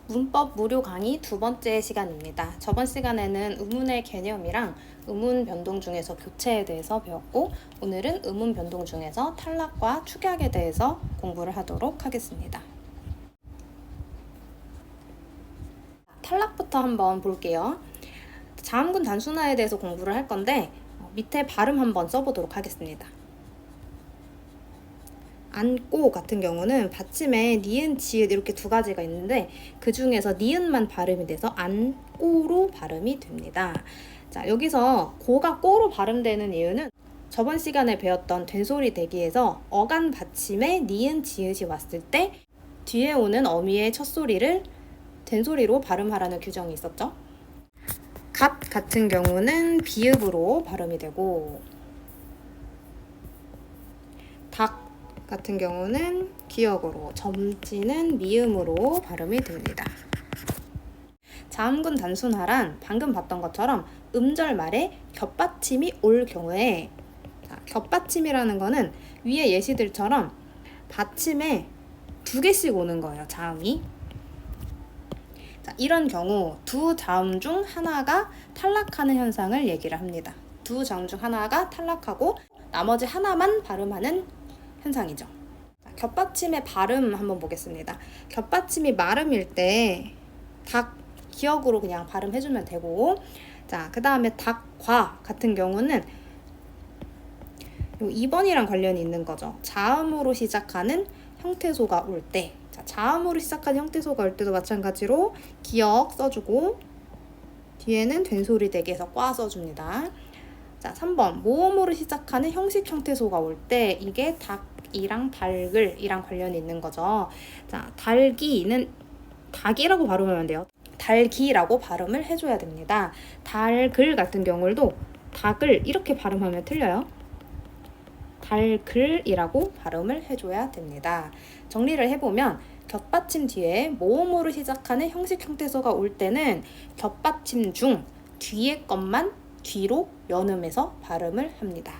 문법 무료 강의 두 번째 시간입니다. 저번 시간에는 의문의 개념이랑 의문 변동 중에서 교체에 대해서 배웠고, 오늘은 의문 변동 중에서 탈락과 축약에 대해서 공부를 하도록 하겠습니다. 탈락부터 한번 볼게요. 자음군 단순화에 대해서 공부를 할 건데 밑에 발음 한번 써보도록 하겠습니다. 안고 같은 경우는 받침에 니은, 지읒 이렇게 두 가지가 있는데 그 중에서 니은만 발음이 돼서 안꼬로 발음이 됩니다. 자, 여기서 고가 꼬로 발음되는 이유는 저번 시간에 배웠던 된소리 대기에서 어간 받침에 니은, 지읒이 왔을 때 뒤에 오는 어미의 첫 소리를 된소리로 발음하라는 규정이 있었죠. 갓 같은 경우는 비읍으로 발음이 되고, 닭 같은 경우는 기역으로, 점지는 미음으로 발음이 됩니다. 자음군 단순화란 방금 봤던 것처럼 음절 말에 겹받침이 올 경우에, 겹받침이라는 거는 위에 예시들처럼 받침에 두 개씩 오는 거예요, 자음이. 자, 이런 경우 두 자음 중 하나가 탈락하는 현상을 얘기를 합니다. 두 자음 중 하나가 탈락하고 나머지 하나만 발음하는 현상이죠. 자, 겹받침의 발음 한번 보겠습니다. 겹받침이 말음일 때 닭 기역으로 그냥 발음해주면 되고, 자, 그 다음에 닭과 같은 경우는 2번이랑 관련이 있는 거죠. 자음으로 시작하는 형태소가 올 때, 자, 자음으로 시작하는 형태소가 올 때도 마찬가지로 기역 써주고 뒤에는 된소리 대기에서 과 써줍니다. 자, 3번 모음으로 시작하는 형식 형태소가 올 때 이게 닭이랑 달글이랑 관련이 있는 거죠. 자, 달기는 닭이라고 발음하면 돼요. 달기라고 발음을 해줘야 됩니다. 달글 같은 경우도 닭을 이렇게 발음하면 틀려요. 달글이라고 발음을 해줘야 됩니다. 정리를 해보면 겹받침 뒤에 모음으로 시작하는 형식 형태소가 올 때는 겹받침 중 뒤에 것만 뒤로 연음해서 발음을 합니다.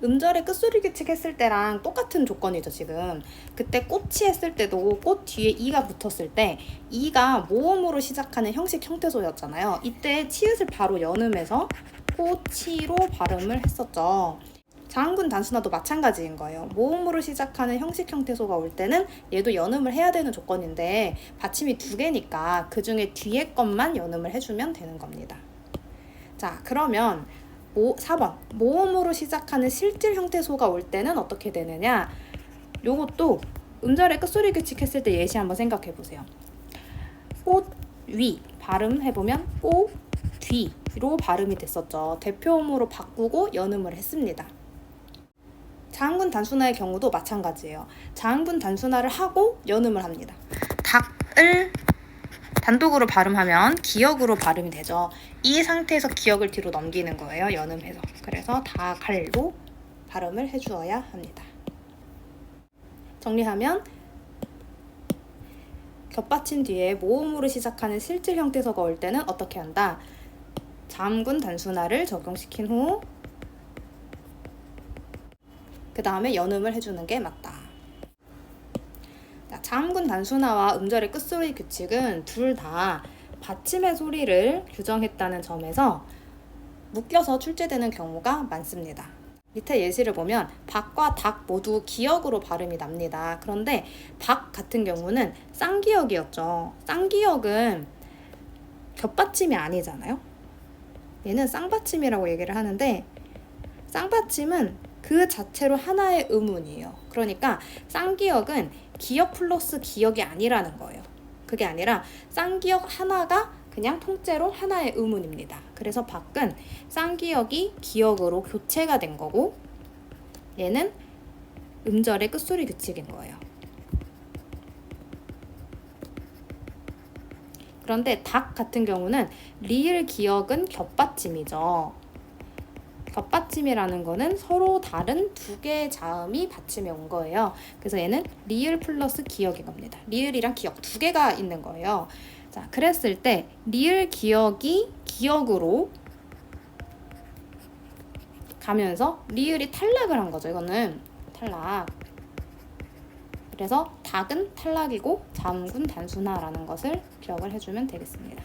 음절의 끝소리 규칙 했을 때랑 똑같은 조건이죠, 지금. 그때 꽃이 했을 때도 꽃 뒤에 이가 붙었을 때 이가 모음으로 시작하는 형식 형태소였잖아요. 이때 치읓을 바로 연음해서 꽃이로 발음을 했었죠. 자음군 단순화도 마찬가지인 거예요. 모음으로 시작하는 형식 형태소가 올 때는 얘도 연음을 해야 되는 조건인데 받침이 두 개니까 그 중에 뒤에 것만 연음을 해주면 되는 겁니다. 자, 그러면 4번 모음으로 시작하는 실질 형태소가 올 때는 어떻게 되느냐, 요것도 음절의 끝소리 규칙 했을 때 예시 한번 생각해 보세요. 꽃위 발음해보면 꽃뒤로 발음이 됐었죠. 대표음으로 바꾸고 연음을 했습니다. 자음군 단순화의 경우도 마찬가지예요. 자음군 단순화를 하고 연음을 합니다. 닭을 단독으로 발음하면 기역으로 발음이 되죠. 이 상태에서 기역을 뒤로 넘기는 거예요, 연음해서. 그래서 다갈로 발음을 해주어야 합니다. 정리하면 겹받침 뒤에 모음으로 시작하는 실질 형태소가 올 때는 어떻게 한다? 자음군 단순화를 적용시킨 후 그 다음에 연음을 해주는 게 맞다. 자음군 단순화와 음절의 끝소리 규칙은 둘 다 받침의 소리를 규정했다는 점에서 묶여서 출제되는 경우가 많습니다. 밑에 예시를 보면 박과 닭 모두 기역으로 발음이 납니다. 그런데 박 같은 경우는 쌍기역이었죠. 쌍기역은 겹받침이 아니잖아요. 얘는 쌍받침이라고 얘기를 하는데, 쌍받침은 그 자체로 하나의 의문이에요. 그러니까 쌍기역은 기역 플러스 기역이 아니라는 거예요. 그게 아니라 쌍기역 하나가 그냥 통째로 하나의 의문입니다. 그래서 밖은 쌍기역이 기역으로 교체가 된 거고, 얘는 음절의 끝소리 규칙인 거예요. 그런데 닭 같은 경우는 리을 기역은 겹받침이죠. 겹받침이라는 거는 서로 다른 두 개의 자음이 받침에 온 거예요. 그래서 얘는 리을 플러스 기역인 겁니다. 리을이랑 기역 두 개가 있는 거예요. 자, 그랬을 때 리을 기역이 기역으로 가면서 리을이 탈락을 한 거죠. 이거는 탈락. 그래서 닭은 탈락이고 잠군 단순화라는 것을 기억을 해주면 되겠습니다.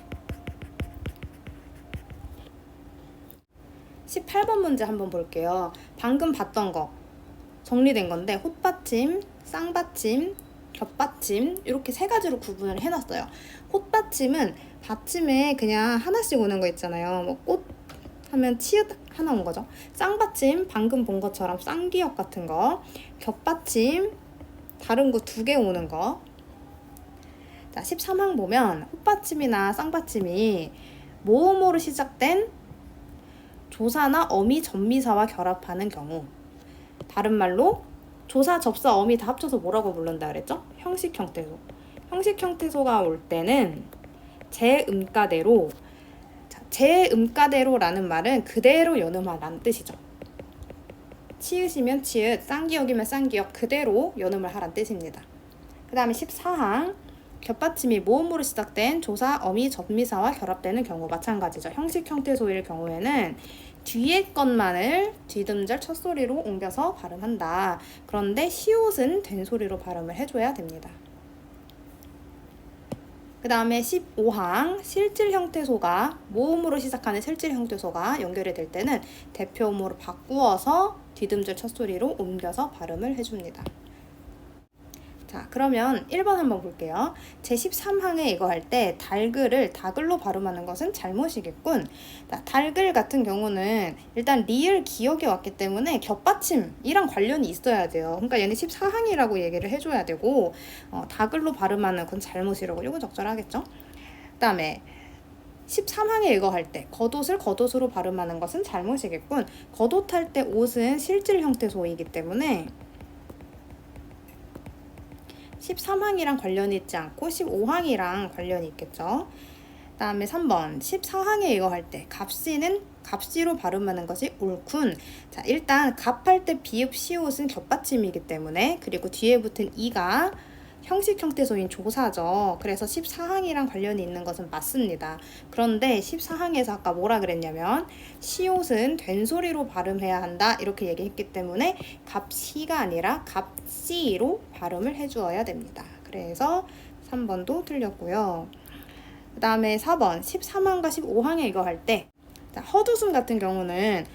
18번 문제 한번 볼게요. 방금 봤던 거 정리된 건데 홑받침, 쌍받침, 겹받침 이렇게 세 가지로 구분을 해놨어요. 홑받침은 받침에 그냥 하나씩 오는 거 있잖아요. 뭐 꽃 하면 치읓 하나 온 거죠. 쌍받침 방금 본 것처럼 쌍기역 같은 거. 겹받침 다른 거 2개 오는 거. 자, 13항 보면 홑받침이나 쌍받침이 모음으로 시작된 조사나 어미, 접미사와 결합하는 경우, 다른 말로 조사, 접사, 어미 다 합쳐서 뭐라고 부른다 그랬죠? 형식 형태소. 형식 형태소가 올 때는 제음가대로, 제음가대로라는 말은 그대로 연음하라는 뜻이죠. 치읓이면 치읓, 쌍기역이면 쌍기역, 그대로 연음을 하라는 뜻입니다. 그 다음에 14항 겹받침이 모음으로 시작된 조사, 어미, 접미사와 결합되는 경우 마찬가지죠. 형식 형태소일 경우에는 뒤에 것만을 뒤듬절 첫소리로 옮겨서 발음한다. 그런데 시옷은 된소리로 발음을 해줘야 됩니다. 그 다음에 15항 실질 형태소가 모음으로 시작하는 실질 형태소가 연결이 될 때는 대표음으로 바꾸어서 뒤듬절 첫소리로 옮겨서 발음을 해줍니다. 자, 그러면 1번 한번 볼게요. 제13항에 이거 할 때 달글을 다글로 발음하는 것은 잘못이겠군. 자, 달글 같은 경우는 일단 리을 기역이 왔기 때문에 겹받침이랑 관련이 있어야 돼요. 그러니까 얘는 14항이라고 얘기를 해줘야 되고 다글로 발음하는 건 잘못이라고 이거 적절하겠죠? 그 다음에 13항에 이거 할 때 겉옷을 겉옷으로 발음하는 것은 잘못이겠군. 겉옷할 때 옷은 실질 형태소이기 때문에 13항이랑 관련이 있지 않고 15항이랑 관련이 있겠죠. 그 다음에 3번 14항에 이거 할 때 값시는 값시로 발음하는 것이 옳군. 자, 일단 갑할 때 비읍 시옷은 겹받침이기 때문에, 그리고 뒤에 붙은 이가 형식 형태소인 조사죠. 그래서 14항이랑 관련이 있는 것은 맞습니다. 그런데 14항에서 아까 뭐라 그랬냐면 시옷은 된소리로 발음해야 한다 이렇게 얘기했기 때문에 값시가 아니라 값시로 발음을 해주어야 됩니다. 그래서 3번도 틀렸고요. 그 다음에 4번 13항과 15항에 이거 할 때 헛웃음 같은 경우는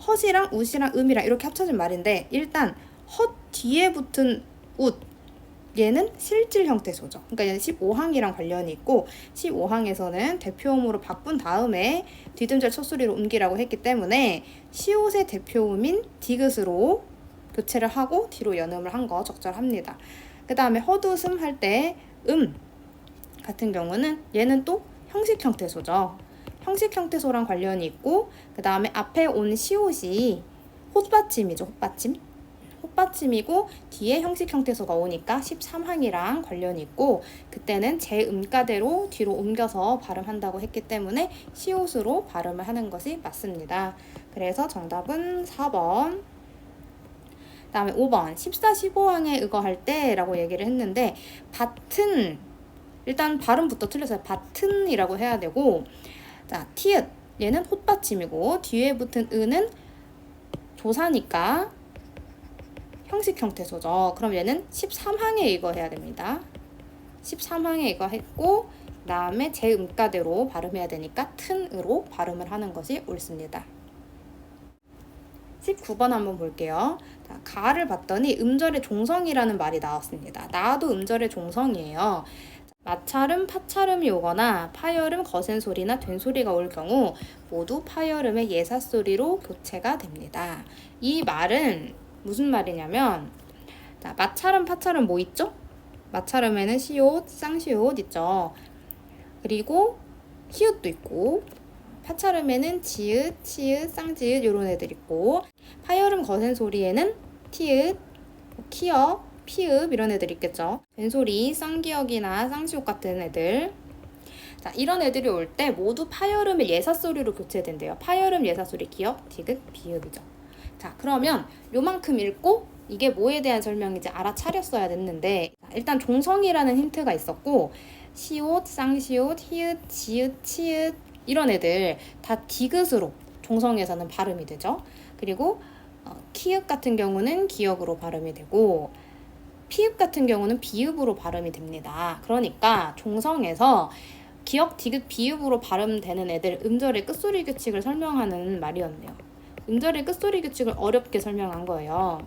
헛이랑 웃이랑 음이랑 이렇게 합쳐진 말인데, 일단 헛 뒤에 붙은 웃 얘는 실질 형태소죠. 그러니까 얘는 15항이랑 관련이 있고 15항에서는 대표음으로 바꾼 다음에 뒤듬절 첫소리로 옮기라고 했기 때문에 시옷의 대표음인 디귿으로 교체를 하고 뒤로 연음을 한 거 적절합니다. 그 다음에 헛웃음 할 때 같은 경우는 얘는 또 형식 형태소죠. 형식 형태소랑 관련이 있고, 그 다음에 앞에 온 시옷이 홑받침이죠. 홑받침이고 뒤에 형식 형태소가 오니까 13항이랑 관련이 있고, 그때는 제 음가대로 뒤로 옮겨서 발음한다고 했기 때문에 시옷으로 발음을 하는 것이 맞습니다. 그래서 정답은 4번. 그 다음에 5번 14, 15항에 이거 할 때 라고 얘기를 했는데, 밭은 일단 발음부터 틀려서요. 밭은이라고 해야 되고, 자, 티읕 얘는 홑받침이고 뒤에 붙은 은은 조사니까 형식 형태소죠. 그럼 얘는 13항에 이거 해야 됩니다. 13항에 이거 했고, 그 다음에 제 음가대로 발음해야 되니까 튼으로 발음을 하는 것이 옳습니다. 19번 한번 볼게요. 자, 가를 봤더니 음절의 종성이라는 말이 나왔습니다. 나도 음절의 종성이에요. 마찰음, 파찰음이 오거나 파열음, 거센 소리나 된 소리가 올 경우 모두 파열음의 예사소리로 교체가 됩니다. 이 말은 무슨 말이냐면, 자, 마찰음, 파찰음 뭐 있죠? 마찰음에는 시옷, 쌍시옷 있죠. 그리고 히읗도 있고, 파찰음에는 지읒, 치읒, 쌍지읒 이런 애들 있고, 파열음, 거센 소리에는 티읒, 키역, 피읍 이런 애들 있겠죠. 된소리, 쌍기역이나 쌍시옷 같은 애들. 자, 이런 애들이 올 때 모두 파열음의 예사소리로 교체된대요. 파열음, 예사소리, 기역, 디귿, 비읍이죠. 자, 그러면 요만큼 읽고 이게 뭐에 대한 설명인지 알아차렸어야 됐는데, 일단 종성이라는 힌트가 있었고, 시옷, 쌍시옷, 히읗, 지읒, 치읒 이런 애들 다 디귿으로 종성에서는 발음이 되죠. 그리고 키읔 같은 경우는 기역으로 발음이 되고, 피읍 같은 경우는 비읍으로 발음이 됩니다. 그러니까 종성에서 기역, 디귿, 비읍으로 발음되는 애들 음절의 끝소리 규칙을 설명하는 말이었네요. 음절의 끝소리 규칙을 어렵게 설명한 거예요.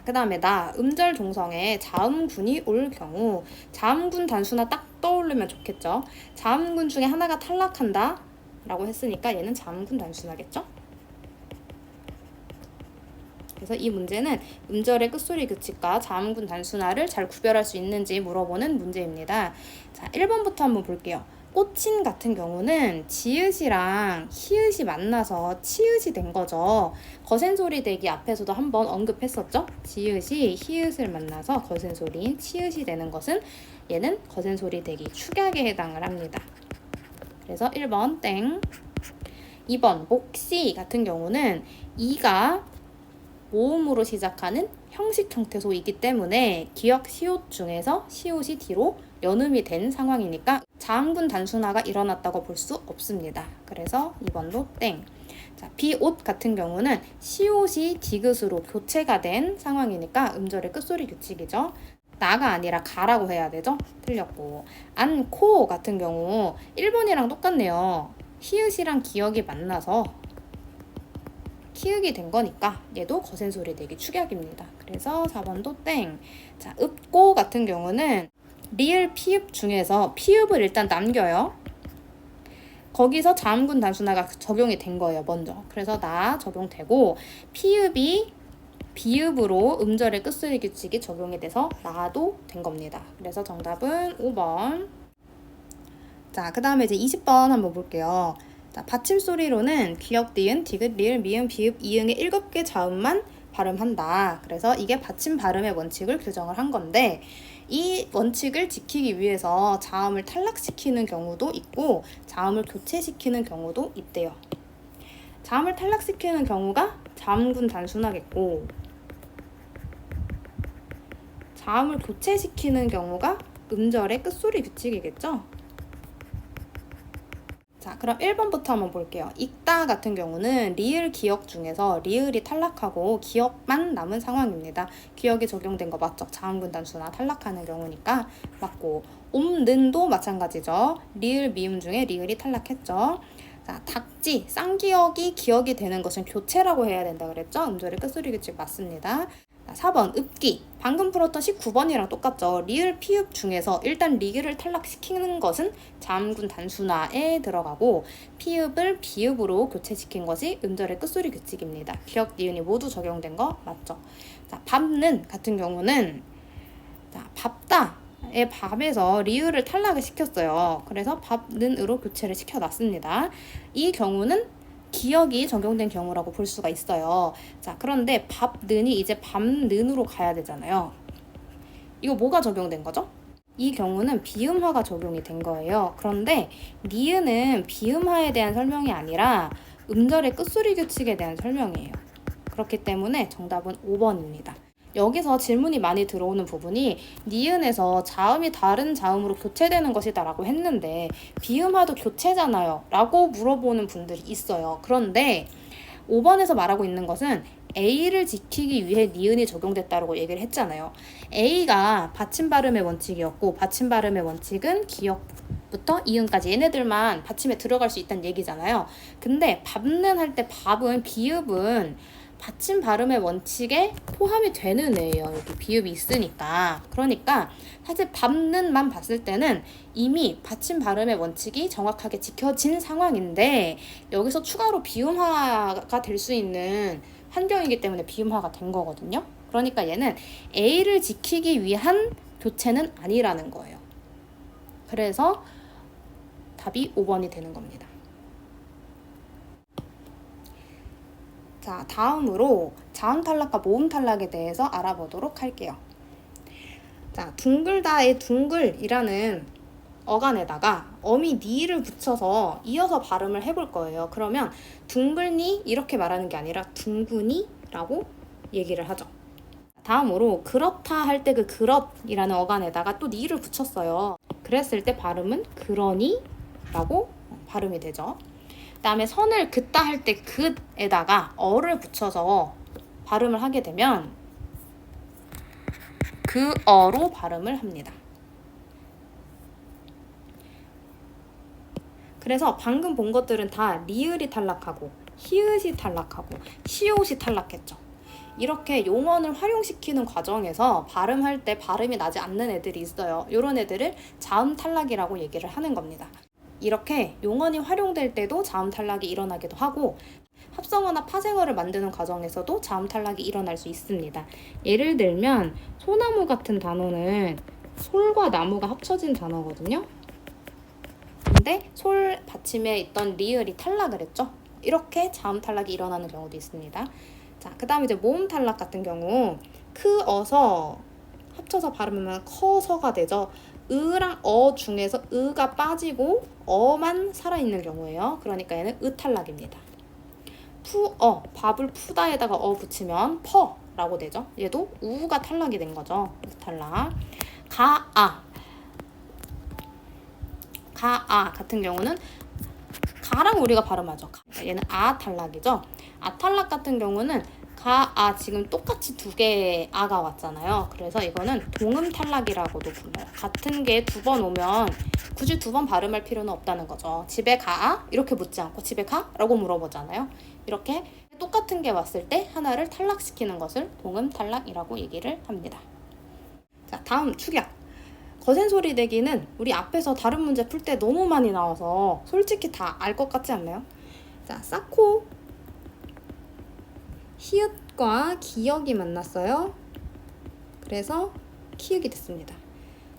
그 다음에 나 음절 종성에 자음군이 올 경우 자음군 단수나 딱 떠오르면 좋겠죠. 자음군 중에 하나가 탈락한다 라고 했으니까 얘는 자음군 단수나겠죠. 그래서 이 문제는 음절의 끝소리 규칙과 자음군 단순화를 잘 구별할 수 있는지 물어보는 문제입니다. 자, 1번부터 한번 볼게요. 꽃인 같은 경우는 지읒이랑 히읗이 만나서 치읒이 된 거죠. 거센소리 대기 앞에서도 한번 언급했었죠. 지읒이 히읗을 만나서 거센소리인 치읒이 되는 것은 얘는 거센소리 대기 축약에 해당을 합니다. 그래서 1번 땡. 2번 목시 같은 경우는 이가 모음으로 시작하는 형식 형태소이기 때문에 기역 시옷 중에서 시옷이 뒤로 연음이 된 상황이니까 자음군 단순화가 일어났다고 볼 수 없습니다. 그래서 2번도 땡. 자, 비옷 같은 경우는 시옷이 디귿으로 교체가 된 상황이니까 음절의 끝소리 규칙이죠. 나가 아니라 가라고 해야 되죠? 틀렸고. 안코 같은 경우 1번이랑 똑같네요. 히읗이랑 기역이 만나서 키읔이 된 거니까 얘도 거센소리 대기 축약입니다. 그래서 4번도 땡. 자, 읍고 같은 경우는 리을 피읍 중에서 피읍을 일단 남겨요. 거기서 자음군 단순화가 적용이 된 거예요, 먼저. 그래서 나 적용되고 피읍이 비읍으로 음절의 끝소리 규칙이 적용이 돼서 나도 된 겁니다. 그래서 정답은 5번. 자, 그 다음에 이제 20번 한번 볼게요. 자, 받침소리로는 기역, 디은, 디귿, 리을, 미음, 비읍, 이응의 7개 자음만 발음한다. 그래서 이게 받침 발음의 원칙을 규정을 한 건데 이 원칙을 지키기 위해서 자음을 탈락시키는 경우도 있고 자음을 교체시키는 경우도 있대요. 자음을 탈락시키는 경우가 자음군 단순하겠고 자음을 교체시키는 경우가 음절의 끝소리 규칙이겠죠. 자, 그럼 1번부터 한번 볼게요. 읽다 같은 경우는 리을 기역 중에서 리을이 탈락하고 기역만 남은 상황입니다. 기역이 적용된 거 맞죠? 자음군 단수나 탈락하는 경우니까 맞고 옴는도 마찬가지죠. 리을 미음 중에 리을이 탈락했죠. 자, 닥지, 쌍기역이 기역이 되는 것은 교체라고 해야 된다 그랬죠? 음절의 끝소리 규칙 맞습니다. 4번 읍기, 방금 풀었던 19번이랑 똑같죠. 리을 피읍 중에서 일단 리을을 탈락시키는 것은 자음군 단순화에 들어가고 피읍을 비읍으로 교체시킨 것이 음절의 끝소리 규칙입니다. 기역, 니은이 모두 적용된 거 맞죠. 자, 밥는 같은 경우는 자, 밥다의 밥에서 리을을 탈락을 시켰어요. 그래서 밥는으로 교체를 시켜놨습니다. 이 경우는 기역이 적용된 경우라고 볼 수가 있어요. 자, 그런데 밥는이 이제 밥는으로 가야 되잖아요. 이거 뭐가 적용된 거죠? 이 경우는 비음화가 적용이 된 거예요. 그런데 니은은 비음화에 대한 설명이 아니라 음절의 끝소리 규칙에 대한 설명이에요. 그렇기 때문에 정답은 5번입니다. 여기서 질문이 많이 들어오는 부분이 니은에서 자음이 다른 자음으로 교체되는 것이다 라고 했는데 비음화도 교체잖아요 라고 물어보는 분들이 있어요. 그런데 5번에서 말하고 있는 것은 A를 지키기 위해 니은이 적용됐다고 얘기를 했잖아요. A가 받침 발음의 원칙이었고 받침 발음의 원칙은 기역부터 이응까지 얘네들만 받침에 들어갈 수 있다는 얘기잖아요. 근데 밥는 할 때 밥은 비읍은 받침 발음의 원칙에 포함이 되는 애예요. 여기 비읍이 있으니까. 그러니까 사실 밥는만 봤을 때는 이미 받침 발음의 원칙이 정확하게 지켜진 상황인데 여기서 추가로 비음화가 될 수 있는 환경이기 때문에 비음화가 된 거거든요. 그러니까 얘는 A를 지키기 위한 교체는 아니라는 거예요. 그래서 답이 5번이 되는 겁니다. 자, 다음으로 자음 탈락과 모음 탈락에 대해서 알아보도록 할게요. 자, 둥글다의 둥글이라는 어간에다가 어미 니를 붙여서 이어서 발음을 해볼 거예요. 그러면 둥글니 이렇게 말하는 게 아니라 둥근이라고 얘기를 하죠. 다음으로 그렇다 할 때 그 그렇이라는 어간에다가 또 니를 붙였어요. 그랬을 때 발음은 그러니라고 발음이 되죠. 그다음에 선을 긋다 할 때 긋에다가 어를 붙여서 발음을 하게 되면 그어로 발음을 합니다. 그래서 방금 본 것들은 다 리을이 탈락하고 히읗이 탈락하고 시옷이 탈락했죠. 이렇게 용언을 활용시키는 과정에서 발음할 때 발음이 나지 않는 애들이 있어요. 이런 애들을 자음 탈락이라고 얘기를 하는 겁니다. 이렇게 용언이 활용될 때도 자음 탈락이 일어나기도 하고 합성어나 파생어를 만드는 과정에서도 자음 탈락이 일어날 수 있습니다. 예를 들면 소나무 같은 단어는 솔과 나무가 합쳐진 단어거든요. 근데 솔 받침에 있던 리을이 탈락을 했죠. 이렇게 자음 탈락이 일어나는 경우도 있습니다. 자, 그 다음에 이제 모음 탈락 같은 경우 크어서 합쳐서 발음하면 커서가 되죠. 으랑 어 중에서 으가 빠지고 어만 살아있는 경우예요. 그러니까 얘는 으 탈락입니다. 푸어, 밥을 푸다에다가 어 붙이면 퍼라고 되죠. 얘도 우가 탈락이 된 거죠. 우 탈락. 가아 같은 경우는 가랑 우리가 발음하죠. 얘는 아 탈락이죠. 아 탈락 같은 경우는 가아 지금 똑같이 두 개의 아가 왔잖아요. 그래서 이거는 동음 탈락이라고도 불러요. 같은 게 두 번 오면 굳이 두 번 발음할 필요는 없다는 거죠. 집에 가? 이렇게 묻지 않고 집에 가? 라고 물어보잖아요. 이렇게 똑같은 게 왔을 때 하나를 탈락시키는 것을 동음 탈락이라고 얘기를 합니다. 자, 다음 축약. 거센 소리 내기는 우리 앞에서 다른 문제 풀 때 너무 많이 나와서 솔직히 다 알 것 같지 않나요? 자, 쌓고 히읗과 기역이 만났어요. 그래서 키읔이 됐습니다.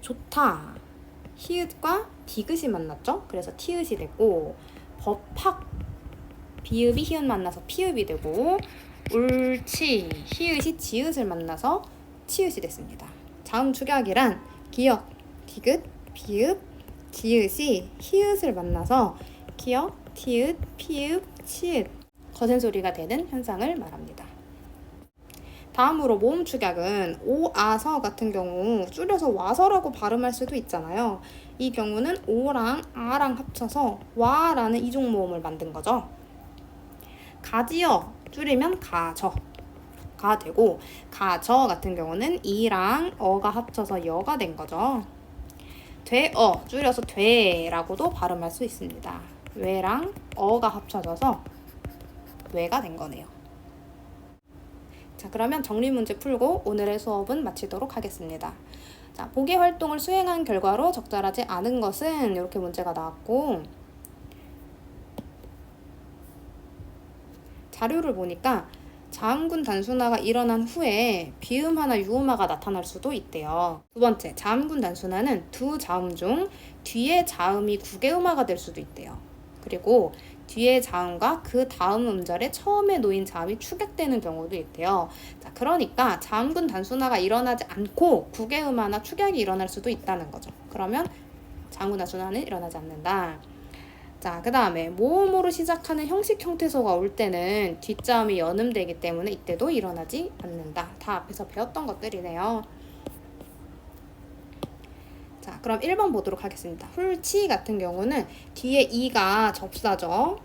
좋다. 히읗과 디귿이 만났죠? 그래서 티읕이 되고 법학 비읍이 히읗 만나서 피읍이 되고 옳지 히읗이 지읒을 만나서 치읒이 됐습니다. 자음 축약이란 기역, 디귿, 비읍, 지읒이 히읗을 만나서 기역, 티읕, 피읕, 치읒 거센 소리가 되는 현상을 말합니다. 다음으로 모음 축약은 오아서 같은 경우 줄여서 와서라고 발음할 수도 있잖아요. 이 경우는 오랑 아랑 합쳐서 와라는 이중 모음을 만든 거죠. 가지어 줄이면 가저가 되고 가저 같은 경우는 이랑 어가 합쳐서 여가 된 거죠. 되어 줄여서 되라고도 발음할 수 있습니다. 외랑 어가 합쳐져서 외가 된 거네요. 자, 그러면 정리 문제 풀고 오늘의 수업은 마치도록 하겠습니다. 자, 보기 활동을 수행한 결과로 적절하지 않은 것은 이렇게 문제가 나왔고 자료를 보니까 자음군 단순화가 일어난 후에 비음화나 유음화가 나타날 수도 있대요. 두 번째, 자음군 단순화는 두 자음 중 뒤에 자음이 국외음화가 될 수도 있대요. 그리고 뒤에 자음과 그 다음 음절에 처음에 놓인 자음이 축약되는 경우도 있대요. 자, 그러니까 자음군 단순화가 일어나지 않고 국외음화나 축약이 일어날 수도 있다는 거죠. 그러면 자음군 단순화는 일어나지 않는다. 자, 그 다음에 모음으로 시작하는 형식 형태소가 올 때는 뒷자음이 연음되기 때문에 이때도 일어나지 않는다. 다 앞에서 배웠던 것들이네요. 자, 그럼 1번 보도록 하겠습니다. 훌치 같은 경우는 뒤에 이가 접사죠.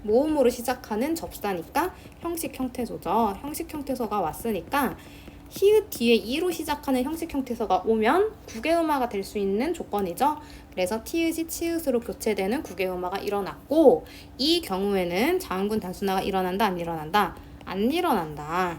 모음으로 시작하는 접사니까 형식 형태소죠. 형식 형태소가 왔으니까 히읗 뒤에 이로 시작하는 형식 형태소가 오면 국외음화가 될 수 있는 조건이죠. 그래서 티읕이 치읒으로 교체되는 국외음화가 일어났고 이 경우에는 자음군 단순화가 일어난다 안 일어난다? 안 일어난다.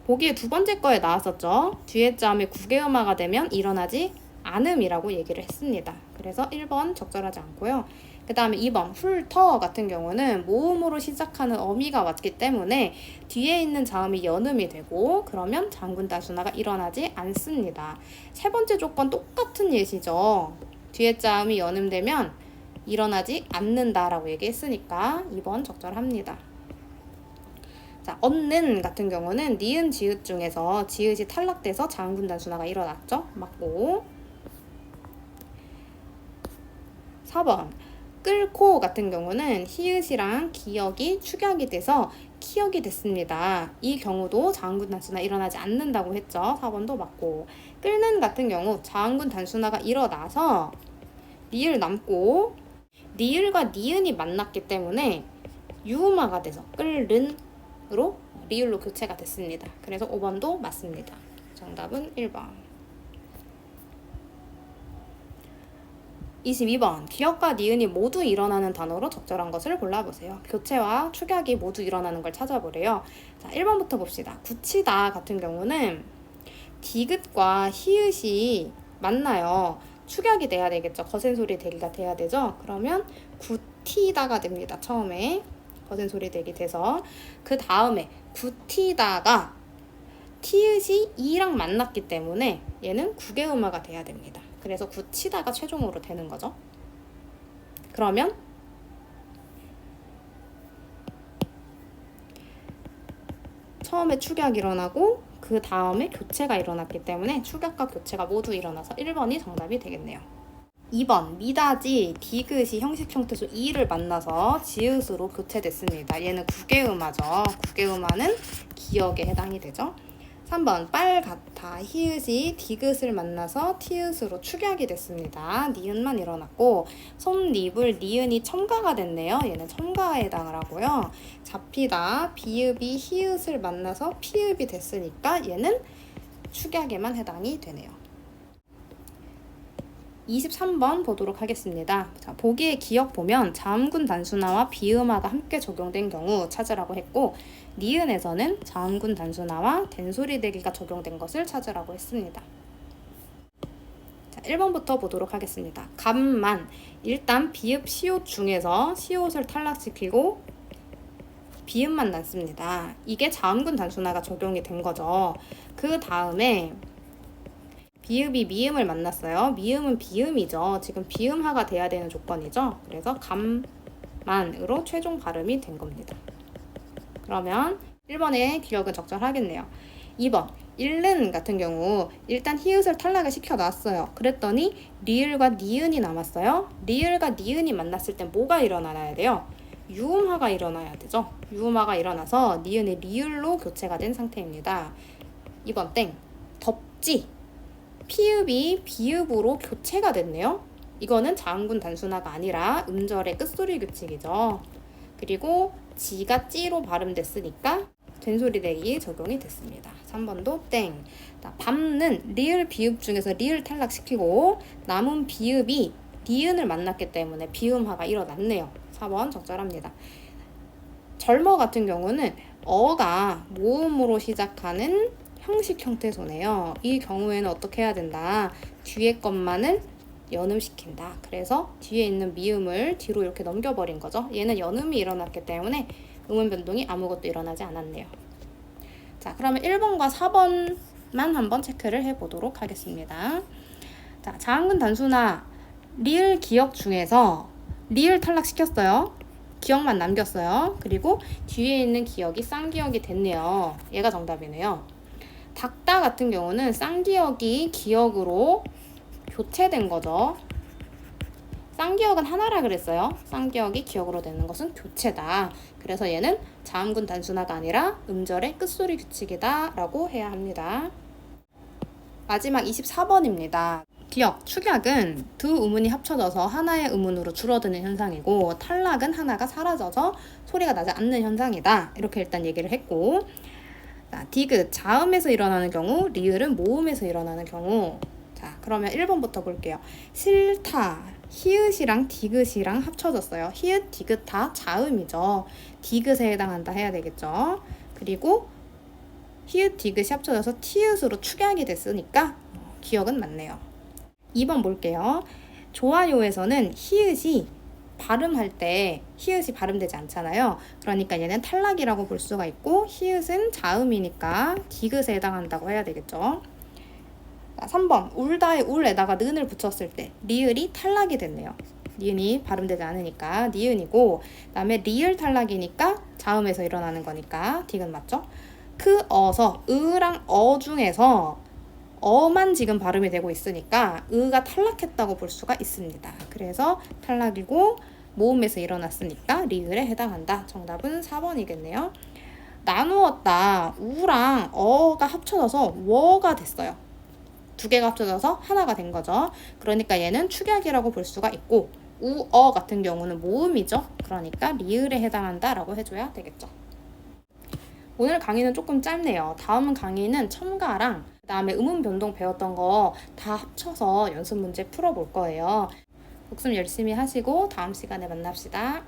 보기에 두 번째 거에 나왔었죠. 뒤에 자음이 국외음화가 되면 일어나지 않음이라고 얘기를 했습니다. 그래서 1번 적절하지 않고요. 그 다음에 2번 훌터 같은 경우는 모음으로 시작하는 어미가 왔기 때문에 뒤에 있는 자음이 연음이 되고 그러면 자음군 단순화가 일어나지 않습니다. 세 번째 조건 똑같은 예시죠. 뒤에 자음이 연음되면 일어나지 않는다라고 얘기했으니까 2번 적절합니다. 자, 얻는 같은 경우는 니은 지읒 중에서 지읒이 탈락돼서 자음군 단순화가 일어났죠. 맞고 4번 끓고 같은 경우는 히읗이랑 기역이 축약이 돼서 키역이 됐습니다. 이 경우도 자음군 단순화 일어나지 않는다고 했죠. 4번도 맞고 끓는 같은 경우 자음군 단순화가 일어나서 니을 남고 니을과 니은이 만났기 때문에 유음화가 돼서 끓는으로 리을로 교체가 됐습니다. 그래서 5번도 맞습니다. 정답은 1번. 22번. 기역과 니은이 모두 일어나는 단어로 적절한 것을 골라보세요. 교체와 축약이 모두 일어나는 걸 찾아보래요. 자, 1번부터 봅시다. 굳히다 같은 경우는 디귿과 히읗이 만나요. 축약이 돼야 되겠죠. 거센 소리 대기가 돼야 되죠. 그러면 굳히다가 됩니다. 처음에 거센 소리 대기 돼서 그 다음에 굳히다가 티읕이 이랑 만났기 때문에 얘는 국외음화가 돼야 됩니다. 그래서 굳히다가 최종으로 되는 거죠. 그러면 처음에 축약이 일어나고 그 다음에 교체가 일어났기 때문에 축약과 교체가 모두 일어나서 1번이 정답이 되겠네요. 2번. 미다지 디귿이 형식 형태소 이를 만나서 지읒으로 교체됐습니다. 얘는 국외음화죠. 국외음화는 기역에 해당이 되죠. 3번. 빨갛다 히읗이 디귿을 만나서 티읕으로 축약이 됐습니다. 니은만 일어났고 솜니불 니은이 첨가가 됐네요. 얘는 첨가에 해당을 하고요. 잡히다 비읍이 히읗을 만나서 피읍이 됐으니까 얘는 축약에만 해당이 되네요. 23번 보도록 하겠습니다. 자, 보기의 기역 보면 자음군 단순화와 비음화가 함께 적용된 경우 찾으라고 했고 니은에서는 자음군 단순화와 된소리 대기가 적용된 것을 찾으라고 했습니다. 자, 1번부터 보도록 하겠습니다. 감만. 일단 비읍 시옷 중에서 시옷을 탈락시키고 비음만 났습니다. 이게 자음군 단순화가 적용이 된 거죠. 그 다음에 비읍이 미음을 만났어요. 미음은 비음이죠. 지금 비음화가 돼야 되는 조건이죠. 그래서 감만으로 최종 발음이 된 겁니다. 그러면 1번의 기억은 적절하겠네요. 2번. 읽는 같은 경우 일단 히읗을 탈락을 시켜놨어요. 그랬더니 리을과 니은이 남았어요. 리을과 니은이 만났을 땐 뭐가 일어나야 돼요? 유음화가 일어나야 되죠. 유음화가 일어나서 니은이 리을로 교체가 된 상태입니다. 2번 땡. 덥지. 피읍이 비읍으로 교체가 됐네요. 이거는 자음군 단순화가 아니라 음절의 끝소리 규칙이죠. 그리고 지가 찌로 발음됐으니까 된소리 대기 적용이 됐습니다. 3번도 땡. 밤는 리을 비읍 중에서 리을 탈락시키고 남은 비읍이 니은을 만났기 때문에 비음화가 일어났네요. 4번 적절합니다. 젊어 같은 경우는 어가 모음으로 시작하는 형식 형태소네요. 이 경우에는 어떻게 해야 된다? 뒤에 것만을 연음시킨다. 그래서 뒤에 있는 미음을 뒤로 이렇게 넘겨버린 거죠. 얘는 연음이 일어났기 때문에 음운 변동이 아무것도 일어나지 않았네요. 자, 그러면 1번과 4번만 한번 체크를 해보도록 하겠습니다. 자, 자음군 단순화 리을 기역 중에서 리을 탈락시켰어요. 기역만 남겼어요. 그리고 뒤에 있는 기역이 쌍기역이 됐네요. 얘가 정답이네요. 닭다 같은 경우는 쌍기역이 기역으로 교체된 거죠. 쌍기역은 하나라 그랬어요. 쌍기역이 기역으로 되는 것은 교체다. 그래서 얘는 자음군 단순화가 아니라 음절의 끝소리 규칙이다 라고 해야 합니다. 마지막 24번입니다. 기역, 축약은 두 음운이 합쳐져서 하나의 음운으로 줄어드는 현상이고 탈락은 하나가 사라져서 소리가 나지 않는 현상이다. 이렇게 일단 얘기를 했고 디귿, 자음에서 일어나는 경우, 리을은 모음에서 일어나는 경우. 자, 그러면 1번부터 볼게요. 싫다, 히읗이랑 디귿이랑 합쳐졌어요. 히읗, 디귿 다 자음이죠. 디귿에 해당한다 해야 되겠죠. 그리고 히읗, 디귿이 합쳐져서 티읕으로 축약이 됐으니까 기억은 맞네요. 2번 볼게요. 좋아요에서는 히읗이 발음할 때 히읗이 발음되지 않잖아요. 그러니까 얘는 탈락이라고 볼 수가 있고 히읗은 자음이니까 디귿에 해당한다고 해야 되겠죠. 3번 울다의 울에다가 는을 붙였을 때 리을이 탈락이 됐네요. 니은이 발음되지 않으니까 니은이고 그다음에 리을 탈락이니까 자음에서 일어나는 거니까 디귿 맞죠? 그 어서 으랑 어 중에서 어만 지금 발음이 되고 있으니까 으가 탈락했다고 볼 수가 있습니다. 그래서 탈락이고 모음에서 일어났으니까 리을에 해당한다. 정답은 4번이겠네요. 나누었다. 우랑 어가 합쳐져서 워가 됐어요. 두 개가 합쳐져서 하나가 된 거죠. 그러니까 얘는 축약이라고 볼 수가 있고 우어 같은 경우는 모음이죠. 그러니까 리을에 해당한다라고 해줘야 되겠죠. 오늘 강의는 조금 짧네요. 다음 강의는 첨가랑 그다음에 음운 변동 배웠던 거 다 합쳐서 연습 문제 풀어볼 거예요. 복습 열심히 하시고 다음 시간에 만납시다.